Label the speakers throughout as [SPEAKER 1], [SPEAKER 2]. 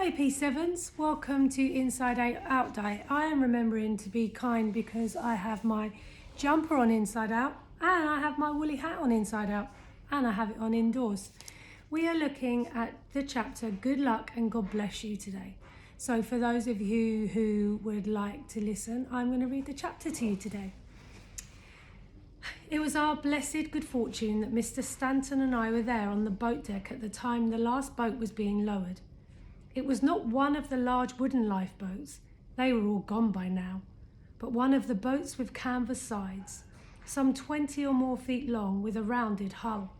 [SPEAKER 1] Hey P7s, welcome to Inside Out Day. I am remembering to be kind because I have my jumper on inside out and I have my woolly hat on inside out and I have it on indoors. We are looking at the chapter Good Luck and God Bless You today. So for those of you who would like to listen, I'm going to read the chapter to you today. It was our blessed good fortune that Mr. Stanton and I were there on the boat deck at the time the last boat was being lowered. It was not one of the large wooden lifeboats, they were all gone by now, but one of the boats with canvas sides, some 20 or more feet long with a rounded hull.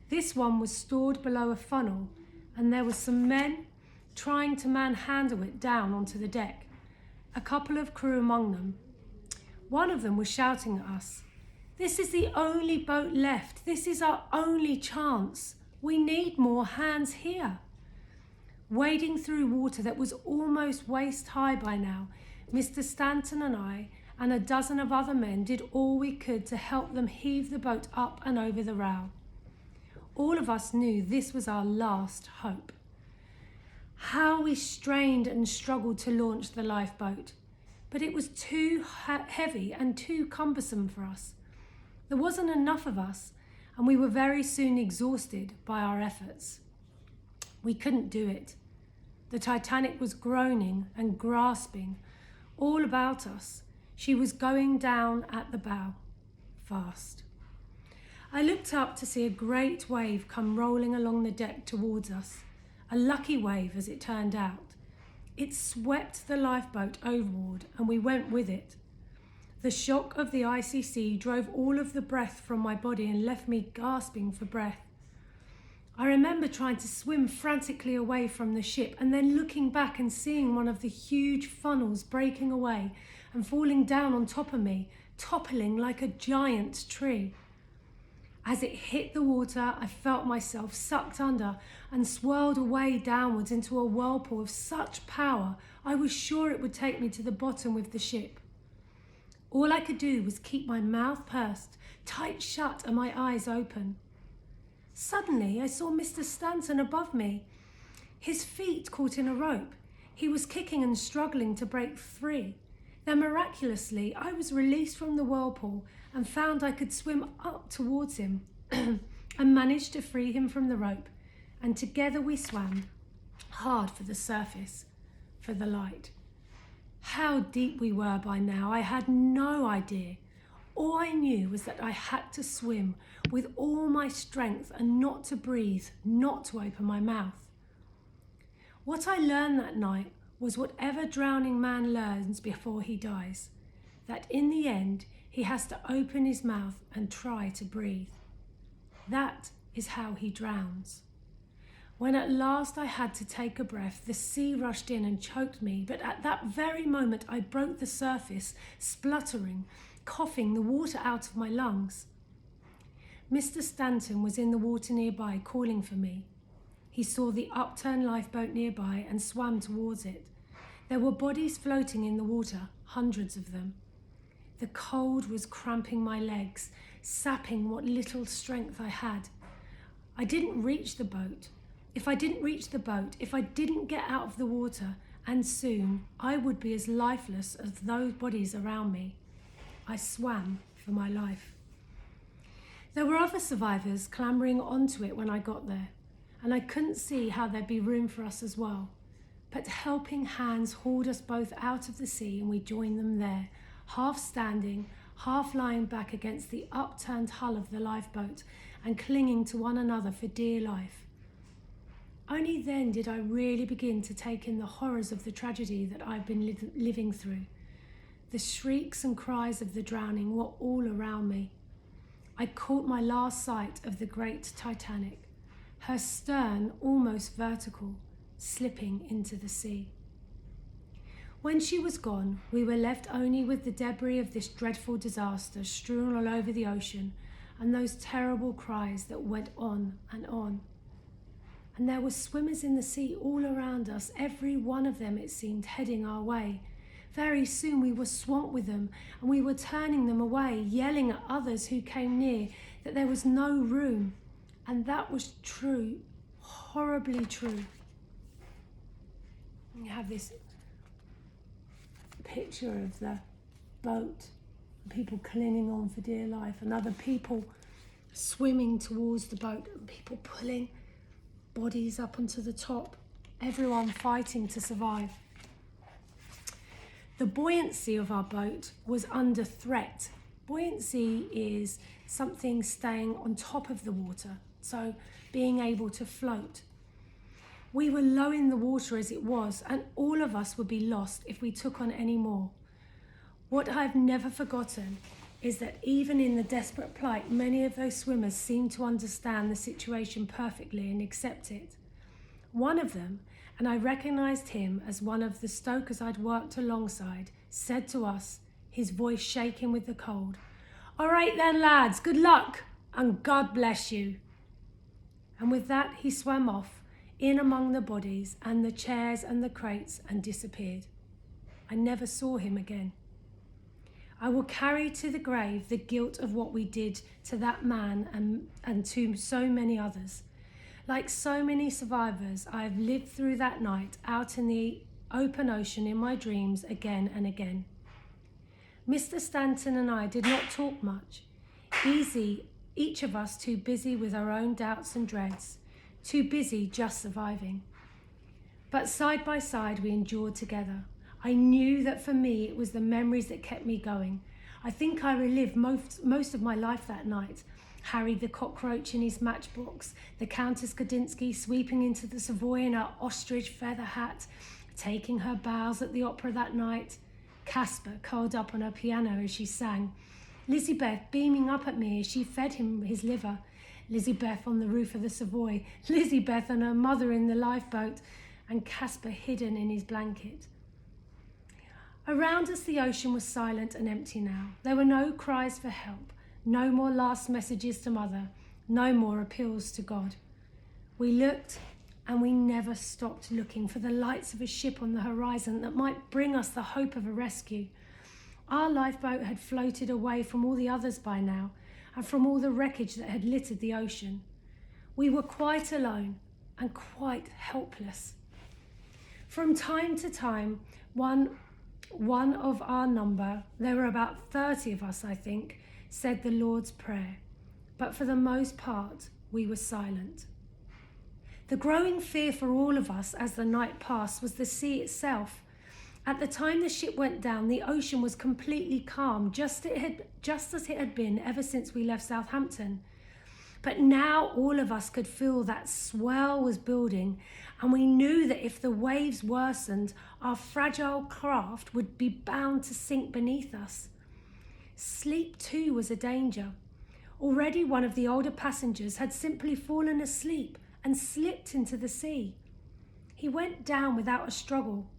[SPEAKER 1] This one was stored below a funnel, and there were some men trying to manhandle it down onto the deck, a couple of crew among them. One of them was shouting at us, "This is the only boat left, this is our only chance, we need more hands here." Wading through water that was almost waist high by now, Mr. Stanton and I and a dozen of other men did all we could to help them heave the boat up and over the rail. All of us knew this was our last hope. How we strained and struggled to launch the lifeboat, but it was too heavy and too cumbersome for us. There wasn't enough of us, and we were very soon exhausted by our efforts. We couldn't do it. The Titanic was groaning and grasping all about us. She was going down at the bow, fast. I looked up to see a great wave come rolling along the deck towards us. A lucky wave, as it turned out. It swept the lifeboat overboard and we went with it. The shock of the icy sea drove all of the breath from my body and left me gasping for breath. I remember trying to swim frantically away from the ship and then looking back and seeing one of the huge funnels breaking away and falling down on top of me, toppling like a giant tree. As it hit the water, I felt myself sucked under and swirled away downwards into a whirlpool of such power I was sure it would take me to the bottom with the ship. All I could do was keep my mouth pursed, tight shut and my eyes open. Suddenly, I saw Mr. Stanton above me. His feet caught in a rope. He was kicking and struggling to break free. Then miraculously, I was released from the whirlpool and found I could swim up towards him and managed to free him from the rope. And together we swam hard for the surface, for the light. How deep we were by now, I had no idea. All I knew was that I had to swim with all my strength and not to breathe, not to open my mouth. What I learned that night was whatever drowning man learns before he dies, that in the end he has to open his mouth and try to breathe. That is how he drowns. When at last I had to take a breath, the sea rushed in and choked me, but at that very moment I broke the surface, spluttering, coughing the water out of my lungs. Mr. Stanton was in the water nearby calling for me. He saw the upturned lifeboat nearby and swam towards it. There were bodies floating in the water, hundreds of them. The cold was cramping my legs, sapping what little strength I had. I didn't reach the boat. If I didn't get out of the water, and soon, I would be as lifeless as those bodies around me. I swam for my life. There were other survivors clambering onto it when I got there, and I couldn't see how there'd be room for us as well. But helping hands hauled us both out of the sea and we joined them there, half standing, half lying back against the upturned hull of the lifeboat and clinging to one another for dear life. Only then did I really begin to take in the horrors of the tragedy that I've been living through. The shrieks and cries of the drowning were all around me. I caught my last sight of the great Titanic, her stern almost vertical, slipping into the sea. When she was gone, we were left only with the debris of this dreadful disaster strewn all over the ocean and those terrible cries that went on and on. And there were swimmers in the sea all around us, every one of them, it seemed, heading our way. Very soon we were swamped with them, and we were turning them away, yelling at others who came near that there was no room. And that was true, horribly true. You have this picture of the boat, people clinging on for dear life, and other people swimming towards the boat, and people pulling bodies up onto the top, everyone fighting to survive. The buoyancy of our boat was under threat. Buoyancy is something staying on top of the water, so being able to float. We were low in the water as it was, and all of us would be lost if we took on any more. What I've never forgotten is that even in the desperate plight, many of those swimmers seemed to understand the situation perfectly and accept it. One of them, and I recognised him as one of the stokers I'd worked alongside, said to us, his voice shaking with the cold, "All right then, lads, good luck, and God bless you." And with that, he swam off, in among the bodies and the chairs and the crates, and disappeared. I never saw him again. I will carry to the grave the guilt of what we did to that man and to so many others. Like so many survivors, I have lived through that night out in the open ocean in my dreams again and again. Mr. Stanton and I did not talk much. Each of us too busy with our own doubts and dreads, too busy just surviving. But side by side we endured together. I knew that for me it was the memories that kept me going. I think I relived most of my life that night. Harry the cockroach in his matchbox, the Countess Kadinsky sweeping into the Savoy in her ostrich feather hat, taking her bows at the opera that night, Casper curled up on her piano as she sang, Lizzie-Beth beaming up at me as she fed him his liver, Lizzie-Beth on the roof of the Savoy, Lizzie-Beth and her mother in the lifeboat, and Casper hidden in his blanket. Around us the ocean was silent and empty now. There were no cries for help, no more last messages to Mother, no more appeals to God. We looked, and we never stopped looking for the lights of a ship on the horizon that might bring us the hope of a rescue. Our lifeboat had floated away from all the others by now, and from all the wreckage that had littered the ocean. We were quite alone and quite helpless. From time to time, one of our number, there were about 30 of us, I think, said the Lord's Prayer, but for the most part, we were silent. The growing fear for all of us as the night passed was the sea itself. At the time the ship went down, the ocean was completely calm, just as it had been ever since we left Southampton. But now all of us could feel that swell was building, and we knew that if the waves worsened, our fragile craft would be bound to sink beneath us. Sleep too was a danger. Already one of the older passengers had simply fallen asleep and slipped into the sea. He went down without a struggle.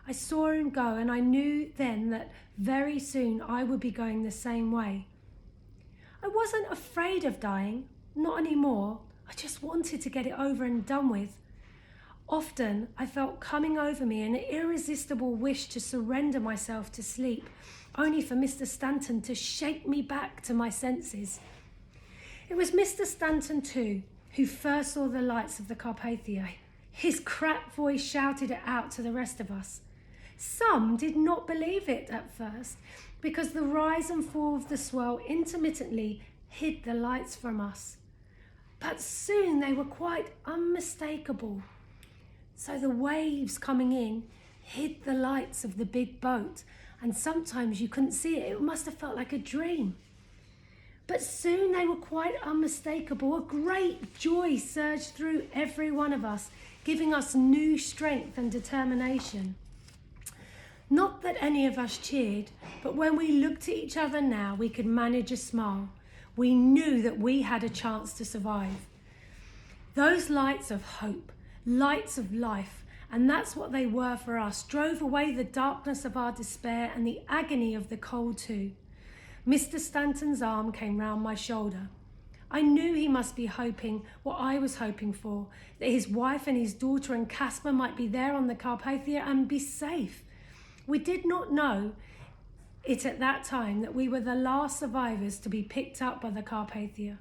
[SPEAKER 1] I saw him go, and I knew then that very soon I would be going the same way. I wasn't afraid of dying, not anymore. I just wanted to get it over and done with. Often I felt coming over me an irresistible wish to surrender myself to sleep, only for Mr. Stanton to shake me back to my senses. It was Mr. Stanton too who first saw the lights of the Carpathia. His cracked voice shouted it out to the rest of us. Some did not believe it at first, because the rise and fall of the swell intermittently hid the lights from us. But soon they were quite unmistakable. So the waves coming in hid the lights of the big boat, and sometimes you couldn't see it. It must have felt like a dream. But soon they were quite unmistakable. A great joy surged through every one of us, giving us new strength and determination. Not that any of us cheered, but when we looked at each other now, we could manage a smile. We knew that we had a chance to survive. Those lights of hope, lights of life, and that's what they were for us, drove away the darkness of our despair and the agony of the cold too. Mr. Stanton's arm came round my shoulder. I knew he must be hoping what I was hoping for, that his wife and his daughter and Casper might be there on the Carpathia and be safe. We did not know it at that time that we were the last survivors to be picked up by the Carpathia.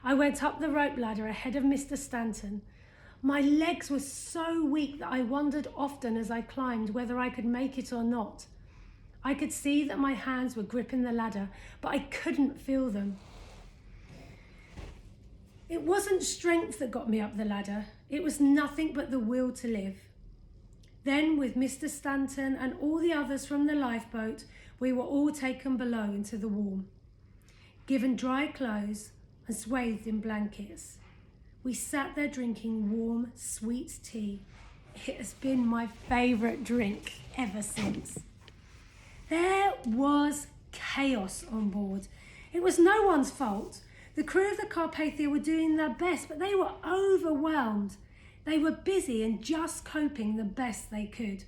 [SPEAKER 1] I went up the rope ladder ahead of Mr. Stanton. My legs were so weak that I wondered often as I climbed whether I could make it or not. I could see that my hands were gripping the ladder, but I couldn't feel them. It wasn't strength that got me up the ladder. It was nothing but the will to live. Then, with Mr. Stanton and all the others from the lifeboat, we were all taken below into the warm, given dry clothes and swathed in blankets. We sat there drinking warm, sweet tea. It has been my favourite drink ever since. There was chaos on board. It was no one's fault. The crew of the Carpathia were doing their best, but they were overwhelmed. They were busy and just coping the best they could.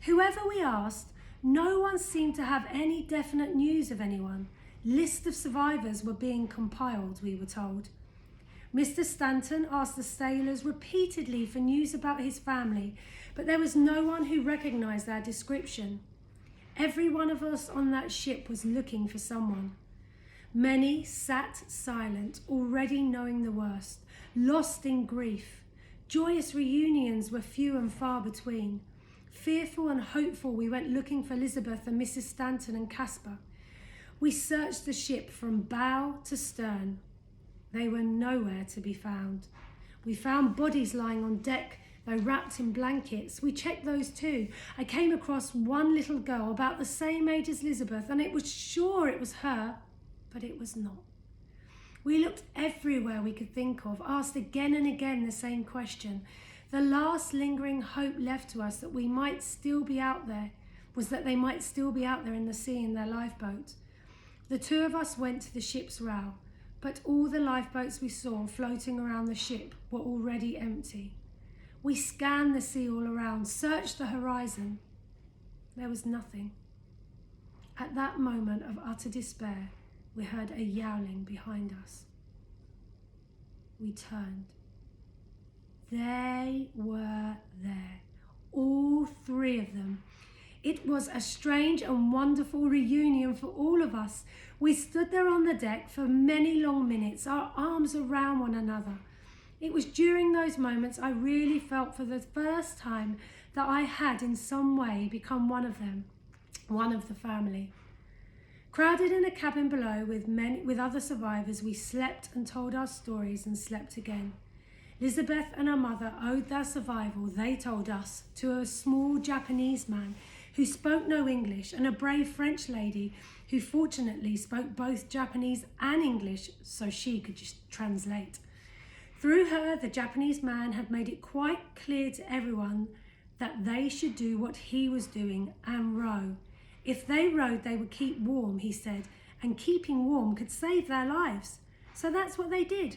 [SPEAKER 1] Whoever we asked, no one seemed to have any definite news of anyone. Lists of survivors were being compiled, we were told. Mr. Stanton asked the sailors repeatedly for news about his family, but there was no one who recognised their description. Every one of us on that ship was looking for someone. Many sat silent, already knowing the worst, lost in grief. Joyous reunions were few and far between. Fearful and hopeful, we went looking for Elizabeth and Mrs. Stanton and Caspar. We searched the ship from bow to stern. They were nowhere to be found. We found bodies lying on deck, though wrapped in blankets. We checked those too. I came across one little girl about the same age as Elizabeth, and it was sure it was her, but it was not. We looked everywhere we could think of, asked again and again the same question. The last lingering hope left to us that we might still be out there was that they might still be out there in the sea in their lifeboat. The two of us went to the ship's bow, but all the lifeboats we saw floating around the ship were already empty. We scanned the sea all around, searched the horizon. There was nothing. At that moment of utter despair, we heard a yowling behind us. We turned. They were there, all three of them. It was a strange and wonderful reunion for all of us. We stood there on the deck for many long minutes, our arms around one another. It was during those moments I really felt for the first time that I had in some way become one of them, one of the family. Crowded in a cabin below with other survivors, we slept and told our stories and slept again. Elizabeth and her mother owed their survival, they told us, to a small Japanese man who spoke no English and a brave French lady who fortunately spoke both Japanese and English so she could just translate. Through her, the Japanese man had made it quite clear to everyone that they should do what he was doing and row. If they rowed, they would keep warm, he said, and keeping warm could save their lives. So that's what they did,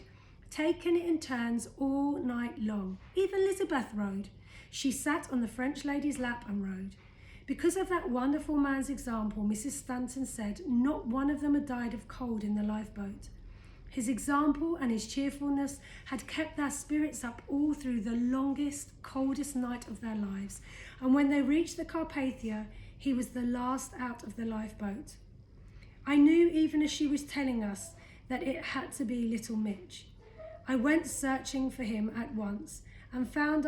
[SPEAKER 1] taking it in turns all night long. Even Elizabeth rowed. She sat on the French lady's lap and rowed. Because of that wonderful man's example, Mrs. Stanton said not one of them had died of cold in the lifeboat. His example and his cheerfulness had kept their spirits up all through the longest, coldest night of their lives. And when they reached the Carpathia, he was the last out of the lifeboat. I knew even as she was telling us that it had to be little Mitch. I went searching for him at once and found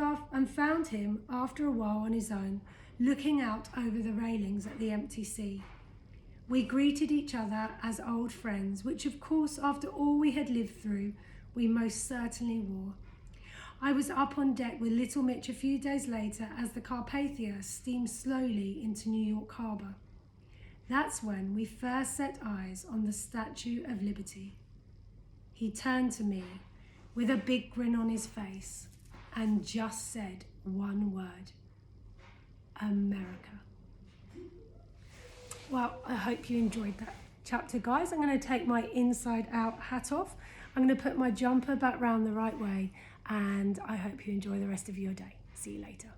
[SPEAKER 1] him after a while on his own, looking out over the railings at the empty sea. We greeted each other as old friends, which of course, after all we had lived through, we most certainly wore. I was up on deck with little Mitch a few days later as the Carpathia steamed slowly into New York Harbour. That's when we first set eyes on the Statue of Liberty. He turned to me with a big grin on his face and just said one word: America. Well, I hope you enjoyed that chapter, guys. I'm going to take my inside out hat off. I'm going to put my jumper back round the right way, and I hope you enjoy the rest of your day. See you later.